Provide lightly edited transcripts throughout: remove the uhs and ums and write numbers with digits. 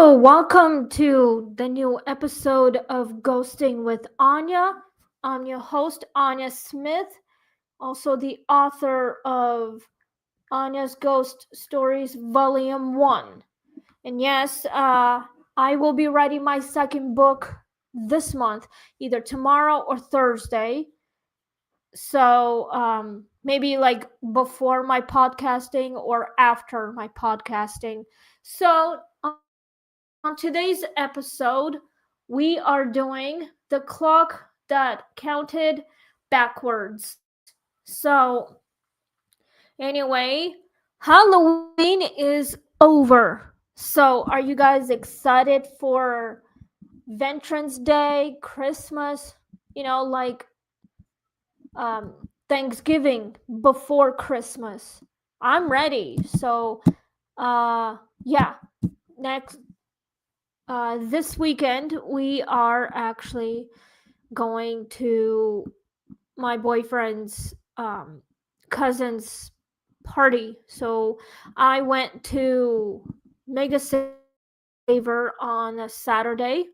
Hello, welcome to the new episode of Ghosting with Anya. I'm your host, Anya Smith, also the author of Anya's Ghost Stories Volume 1. And yes, I will be writing my second book this month, either tomorrow or Thursday. So maybe like before my podcasting or after my podcasting. So on today's episode, we are doing the clock that counted backwards. So, anyway, Halloween is over. So, are you guys excited for Veterans Day, Christmas? Like Thanksgiving before Christmas. I'm ready. So, yeah, next this weekend we are actually going to my boyfriend's cousin's party. So I went to Mega Saver on a Saturday,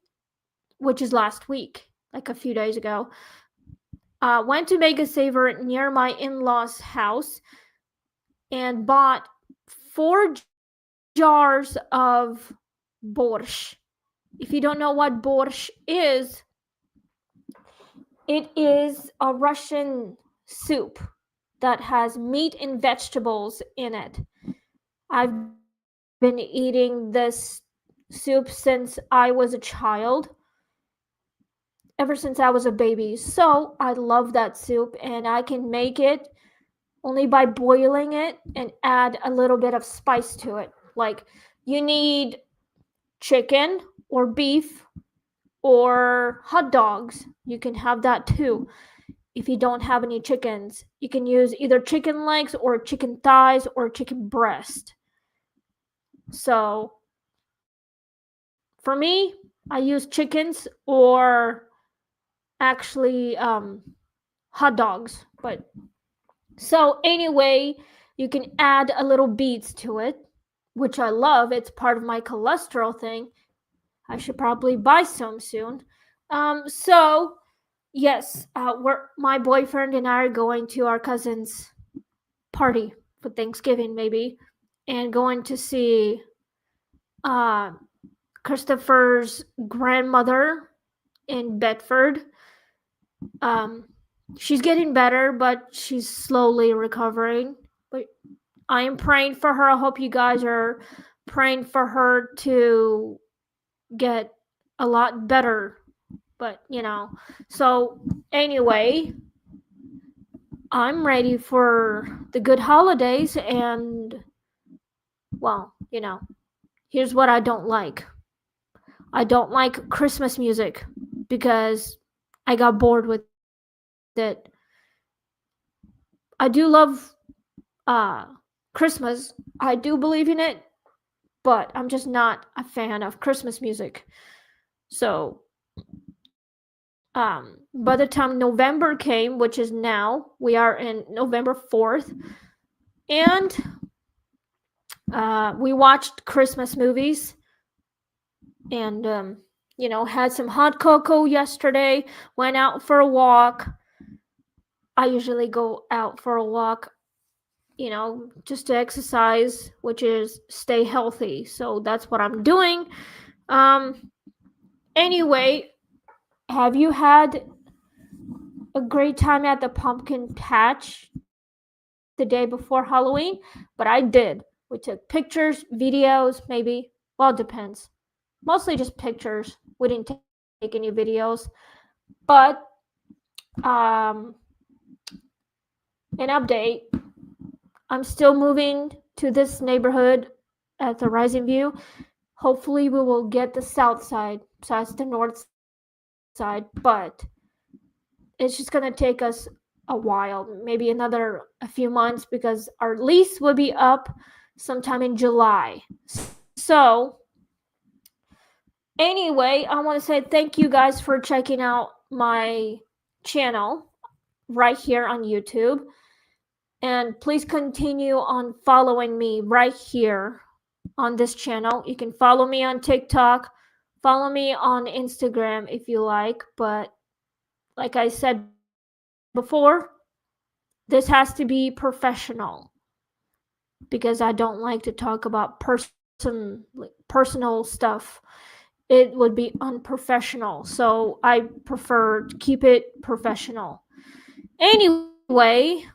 which is last week, like a few days ago. Went to Mega Saver near my in-laws' house and bought 4 jars of borscht. If you don't know what borscht is, it is a Russian soup that has meat and vegetables in it. I've been eating this soup since I was a child, ever since I was a baby. So I love that soup, and I can make it only by boiling it and add a little bit of spice to it. Like, you need chicken or beef or hot dogs. You can have that too. If you don't have any chickens, you can use either chicken legs or chicken thighs or chicken breast. So for me, I use chickens or actually hot dogs. But so anyway, you can add a little beets to it, which I love. It's part of my cholesterol thing. I should probably buy some soon. So yes, my boyfriend and I are going to our cousin's party for Thanksgiving, maybe, and going to see uh, Christopher's grandmother in Bedford. Um, she's getting better, but she's slowly recovering. But I am praying for her. I hope you guys are praying for her to get a lot better. But so anyway, I'm ready for the good holidays, and well, here's what I don't like. I don't like Christmas music because I got bored with it. I do love Christmas. I do believe in it, but I'm just not a fan of Christmas music. So, by the time November came, which is now, we are in November 4th, and we watched Christmas movies and had some hot cocoa yesterday, went out for a walk. I usually go out for a walk, just to exercise, which is stay healthy. So that's what I'm doing. Anyway, have you had a great time at the pumpkin patch the day before Halloween? But I did. We took pictures, videos, maybe. Well, it depends. Mostly just pictures. We didn't take any videos. But um an update. I'm still moving to this neighborhood at the Rising View. Hopefully we will get the south side besides the north side, but it's just gonna take us a while, maybe a few months, because our lease will be up sometime in July. So anyway, I want to say thank you guys for checking out my channel right here on YouTube. And please continue on following me right here on this channel. You can follow me on TikTok, follow me on Instagram if you like, but like I said before, this has to be professional because I don't like to talk about personal stuff. It would be unprofessional. So I prefer to keep it professional. Anyway,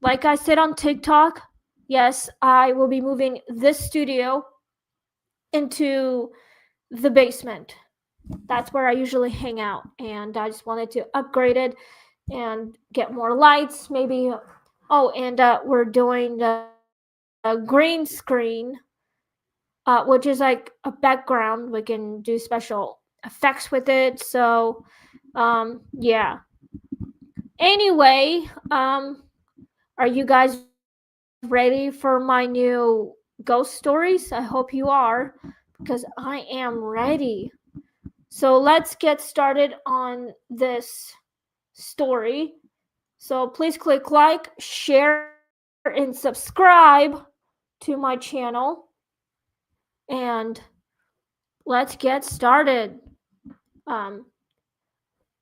like I said on TikTok, yes, I will be moving this studio into the basement. That's where I usually hang out, and I just wanted to upgrade it and get more lights, maybe. Oh, and we're doing the green screen, which is like a background. We can do special effects with it. So, yeah. Anyway, are you guys ready for my new ghost stories? I hope you are, because I am ready. So let's get started on this story. So please click like, share, and subscribe to my channel. And let's get started. Um,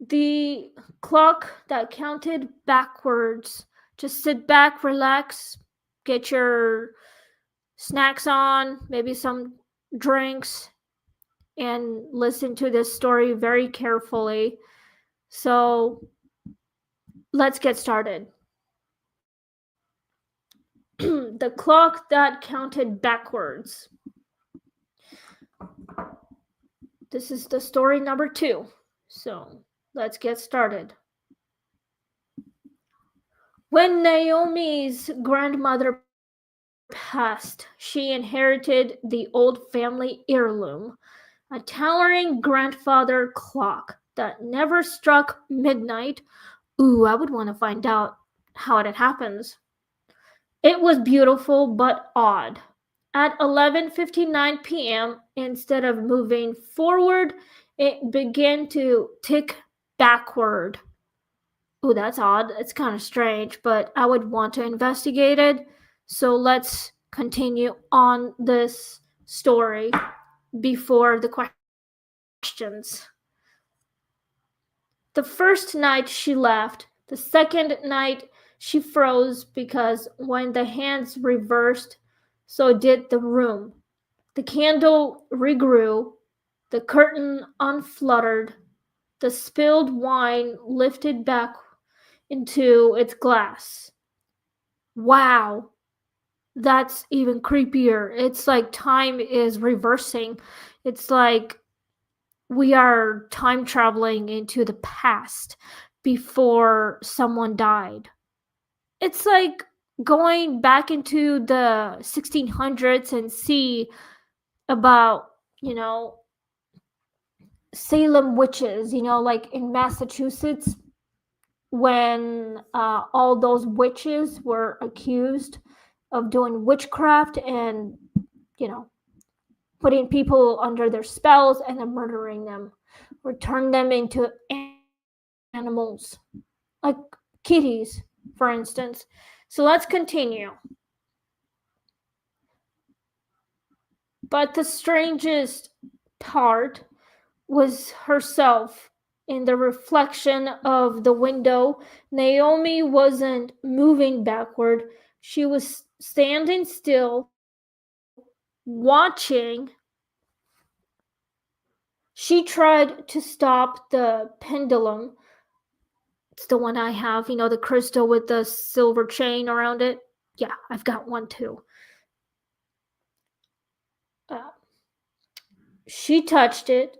the clock that counted backwards. Just sit back, relax, get your snacks on, maybe some drinks, and listen to this story very carefully. So let's get started. The clock that counted backwards. This is the story number 2. So let's get started. When Naomi's grandmother passed, she inherited the old family heirloom, a towering grandfather clock that never struck midnight. Ooh, I would want to find out how it happens. It was beautiful but odd. At 11:59 p.m., instead of moving forward, it began to tick backward. Ooh, that's odd. It's kind of strange, but I would want to investigate it. So let's continue on this story before the questions. The first night she left, the second night she froze because when the hands reversed, so did the room. The candle regrew, the curtain unfluttered, the spilled wine lifted back into its glass. Wow, that's even creepier. It's like time is reversing. It's like we are time traveling into the past before someone died. It's like going back into the 1600s and see about, you know, Salem witches, like in Massachusetts when all those witches were accused of doing witchcraft and, you know, putting people under their spells and then murdering them or turn them into animals like kitties, for instance. So let's continue. But the strangest part was herself. In the reflection of the window, Naomi wasn't moving backward. She was standing still, watching. She tried to stop the pendulum. It's the one I have, the crystal with the silver chain around it. Yeah, I've got one too. Uh, she touched it.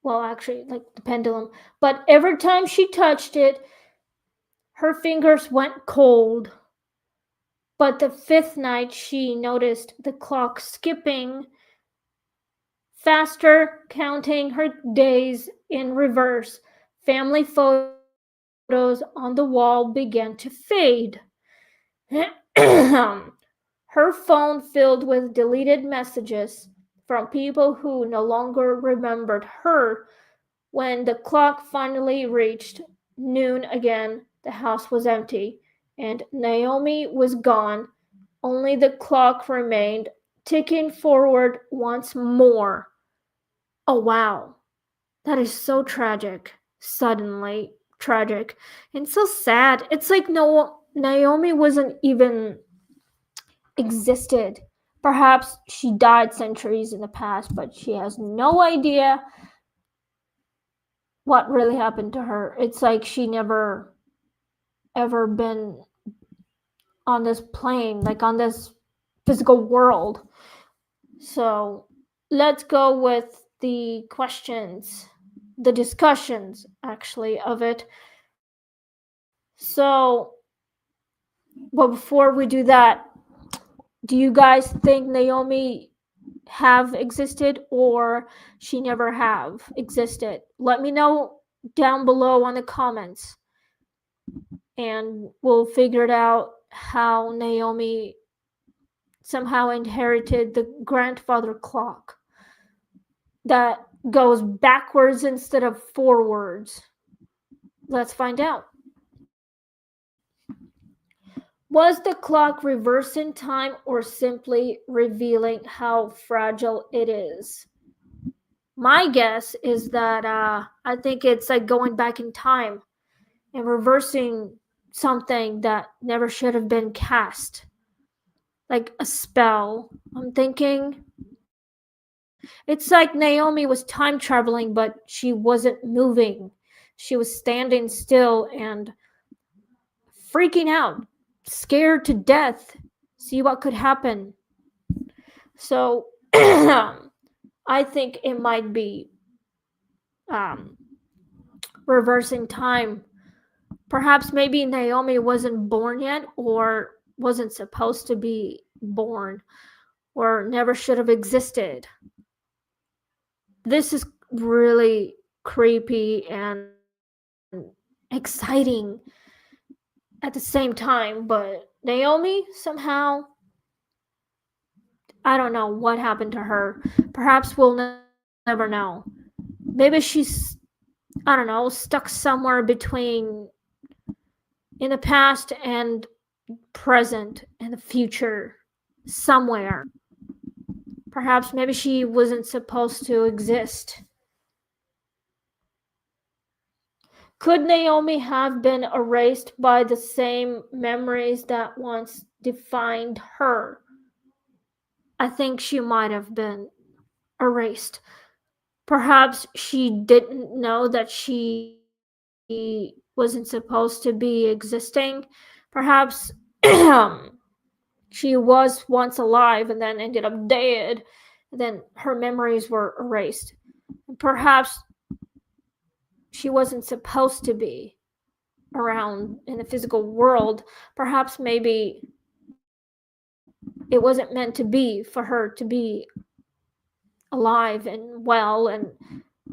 Well, actually, like the pendulum. But every time she touched it, her fingers went cold. But the fifth night, she noticed the clock skipping faster, counting her days in reverse. Family photos on the wall began to fade. Her phone filled with deleted messages from people who no longer remembered her. When the clock finally reached noon again, the house was empty, and Naomi was gone. Only the clock remained ticking forward once more. Oh wow, that is so tragic. Suddenly tragic and so sad. It's like no Naomi wasn't even existed. Perhaps she died centuries in the past, but she has no idea what really happened to her. It's like she never ever been on this plane, like on this physical world. So let's go with the questions, the discussions actually of it. So, but before we do that, do you guys think Naomi have existed or she never have existed? Let me know down below on the comments and we'll figure it out how Naomi somehow inherited the grandfather clock that goes backwards instead of forwards. Let's find out. Was the clock reversing time or simply revealing how fragile it is? My guess is that I think it's like going back in time and reversing something that never should have been cast, like a spell. I'm thinking it's like Naomi was time traveling, but she wasn't moving. She was standing still and freaking out, scared to death, see what could happen. So I think it might be um, reversing time. Perhaps maybe Naomi wasn't born yet or wasn't supposed to be born or never should have existed. This is really creepy and exciting at the same time, but Naomi somehow, I don't know what happened to her. Perhaps we'll never know. Maybe she's, I don't know, stuck somewhere between in the past and present and the future somewhere. Perhaps maybe she wasn't supposed to exist. Could Naomi have been erased by the same memories that once defined her? I think she might have been erased. Perhaps she didn't know that she wasn't supposed to be existing. Perhaps she was once alive and then ended up dead. And then her memories were erased. Perhaps she wasn't supposed to be around in the physical world. Perhaps maybe it wasn't meant to be for her to be alive and well and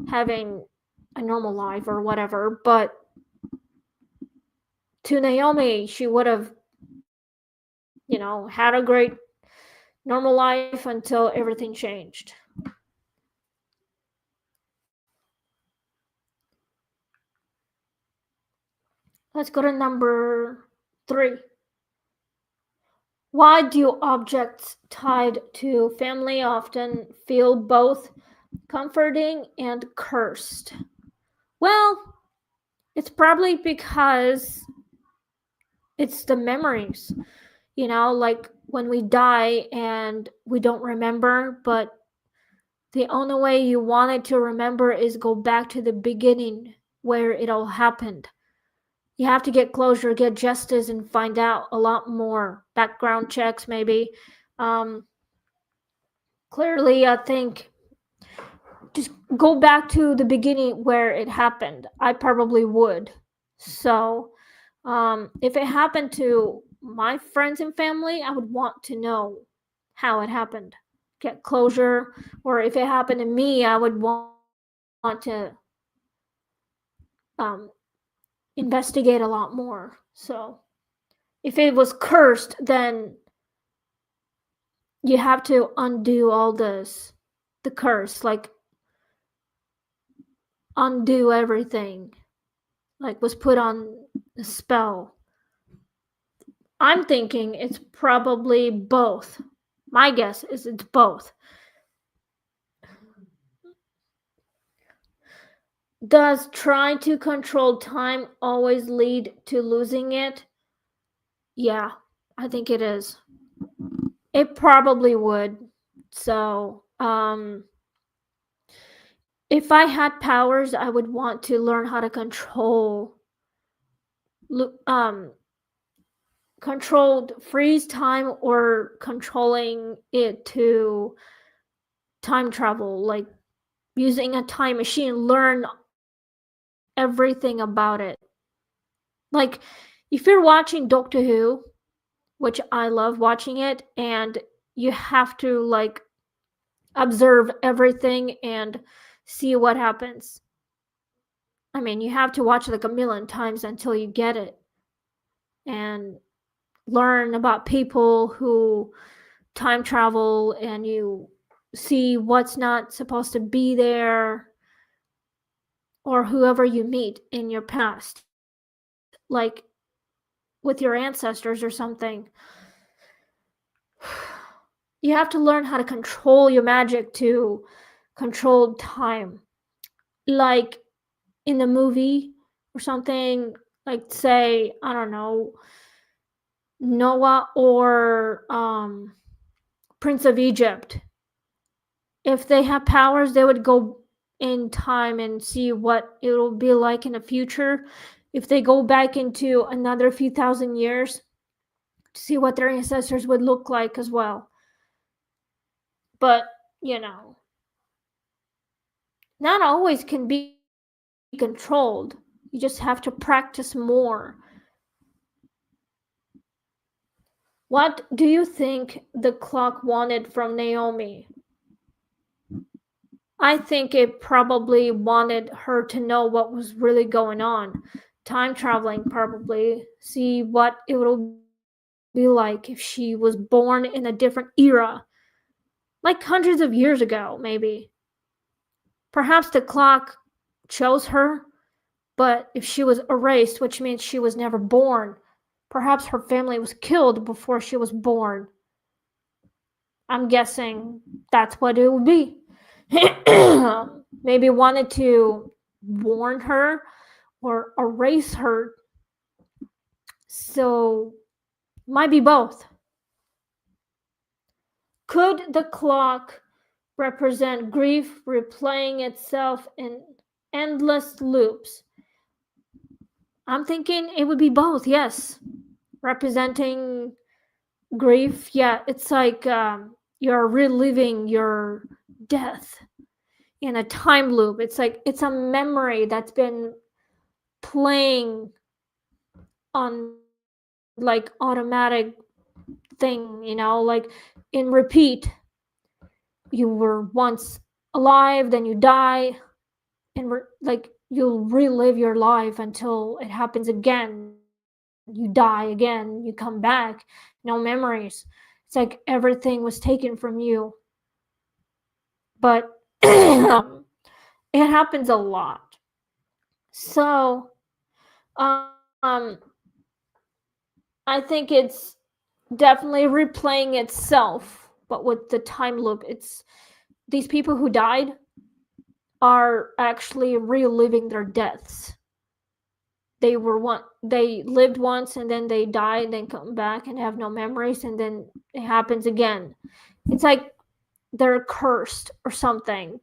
having a normal life or whatever. But to Naomi, she would have, had a great normal life until everything changed. Let's go to number 3. Why do objects tied to family often feel both comforting and cursed? Well, it's probably because it's the memories. Like when we die and we don't remember, but the only way you wanted to remember is go back to the beginning where it all happened. You have to get closure, get justice, and find out a lot more. Background checks, maybe. Um, Clearly, I think just go back to the beginning where it happened. I probably would. So, if it happened to my friends and family, I would want to know how it happened, get closure. Or if it happened to me, I would want to um, investigate a lot more. So, if it was cursed, then you have to undo all the curse, like undo everything, like was put on a spell. I'm thinking it's probably both. My guess is it's both. Does trying to control time always lead to losing it? Yeah, I think it is. It probably would. So, if I had powers, I would want to learn how to lo- um, controlled freeze time or controlling it to time travel, like using a time machine, learn everything about it. Like, if you're watching Doctor Who, which I love watching it, and you have to like observe everything and see what happens. I mean, you have to watch like a million times until you get it and learn about people who time travel, and you see what's not supposed to be there, or whoever you meet in your past, like with your ancestors or something. You have to learn how to control your magic to control time. Like in the movie or something, like say, I don't know, Noah or Prince of Egypt. If they have powers, they would go in time and see what it will be like in the future. If they go back into another few thousand years to see what their ancestors would look like as well. But, you know, not always can be controlled. You just have to practice more. What do you think the clock wanted from Naomi? I think it probably wanted her to know what was really going on. Time traveling, probably. See what it would be like if she was born in a different era. Like hundreds of years ago, maybe. Perhaps the clock chose her, but if she was erased, which means she was never born, perhaps her family was killed before she was born. I'm guessing that's what it would be. Maybe wanted to warn her or erase her. So, might be both. Could the clock represent grief replaying itself in endless loops? I'm thinking it would be both, yes. Representing grief, yeah, it's like you're reliving your death in a time loop. It's like it's a memory that's been playing on like automatic thing, like in repeat. You were once alive, then you die, and like you'll relive your life until it happens again. You die again, you come back, no memories. It's like everything was taken from you. But it happens a lot. So, um, I think it's definitely replaying itself, but with the time loop. It's these people who died are actually reliving their deaths. They lived once and then they die and then come back and have no memories, and then it happens again. It's like they're cursed or something.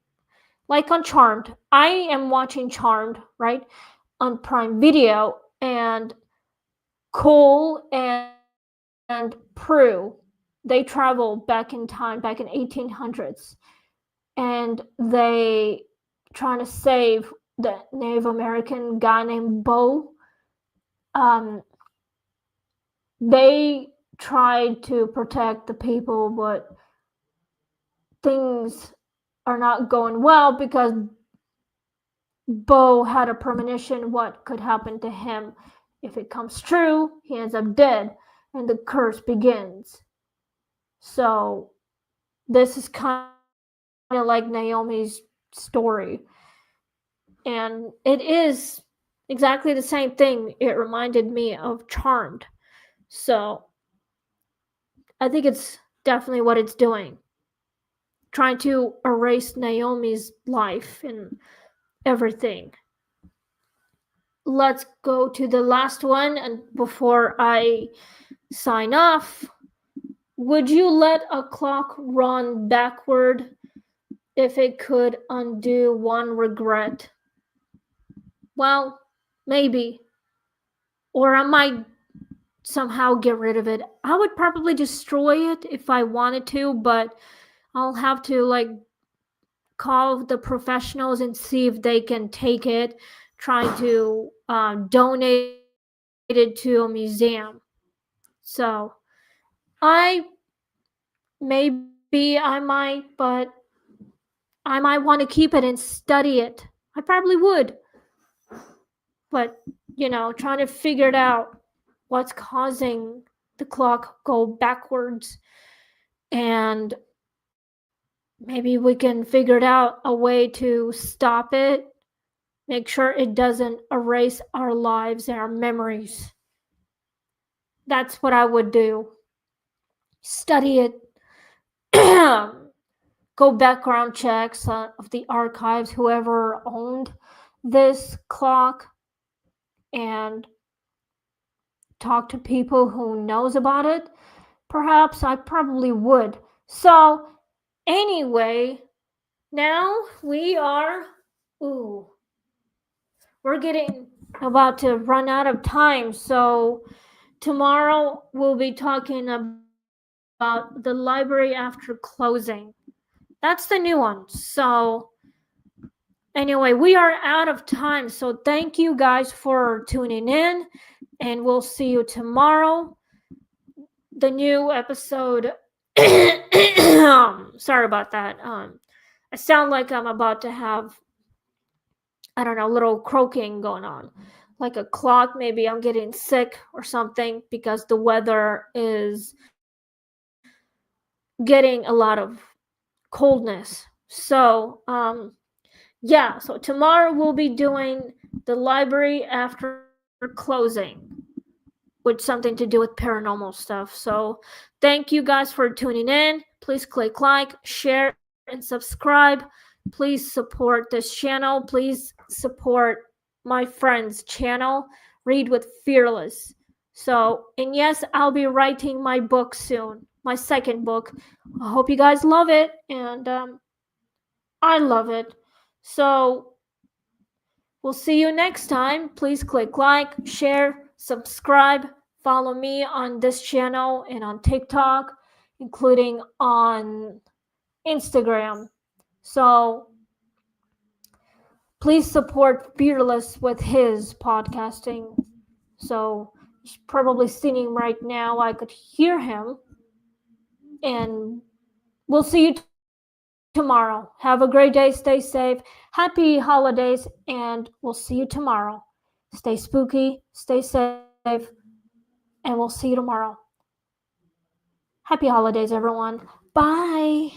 Like on Charmed. I am watching Charmed, right? On Prime Video, and Cole and Prue, they travel back in time, back in 1800s, and they trying to save the Native American guy named Bo. Um, they tried to protect the people, but things are not going well because Bo had a premonition what could happen to him. If it comes true, he ends up dead, and the curse begins. So this is kind of like Naomi's story, and it is exactly the same thing. It reminded me of Charmed. So I think it's definitely what it's doing. Trying to erase Naomi's life and everything. Let's go to the last one, and before I sign off, would you let a clock run backward if it could undo one regret? Well, maybe. Or I might somehow get rid of it. I would probably destroy it if I wanted to, but I'll have to call the professionals and see if they can take it, try to donate it to a museum. So I maybe I might, but I might want to keep it and study it. I probably would, but trying to figure it out what's causing the clock go backwards, and maybe we can figure it out a way to stop it, make sure it doesn't erase our lives and our memories. That's what I would do. Study it. Go background checks of the archives, whoever owned this clock, and talk to people who knows about it. Perhaps I probably would. So anyway, now we're getting about to run out of time. So tomorrow we'll be talking about the library after closing. That's the new one. So anyway, we are out of time. So thank you guys for tuning in, and we'll see you tomorrow. The new episode. Sorry about that. I sound like I'm about to have, I don't know, a little croaking going on, like a clock. Maybe I'm getting sick or something because the weather is getting a lot of coldness. So, yeah, so tomorrow we'll be doing the library after closing, with something to do with paranormal stuff. So, thank you guys for tuning in. Please click like, share, and subscribe. Please support this channel. Please support my friend's channel, Read with Fearless. So, and yes, I'll be writing my book soon, my second book. I hope you guys love it, and I love it. So, we'll see you next time. Please click like, share, subscribe, follow me on this channel and on TikTok, including on Instagram. So please support Fearless with his podcasting. So he's probably sitting right now. I could hear him. And we'll see you tomorrow. Have a great day. Stay safe. Happy holidays. And we'll see you tomorrow. Stay spooky. Stay safe. And we'll see you tomorrow. Happy holidays, everyone. Bye.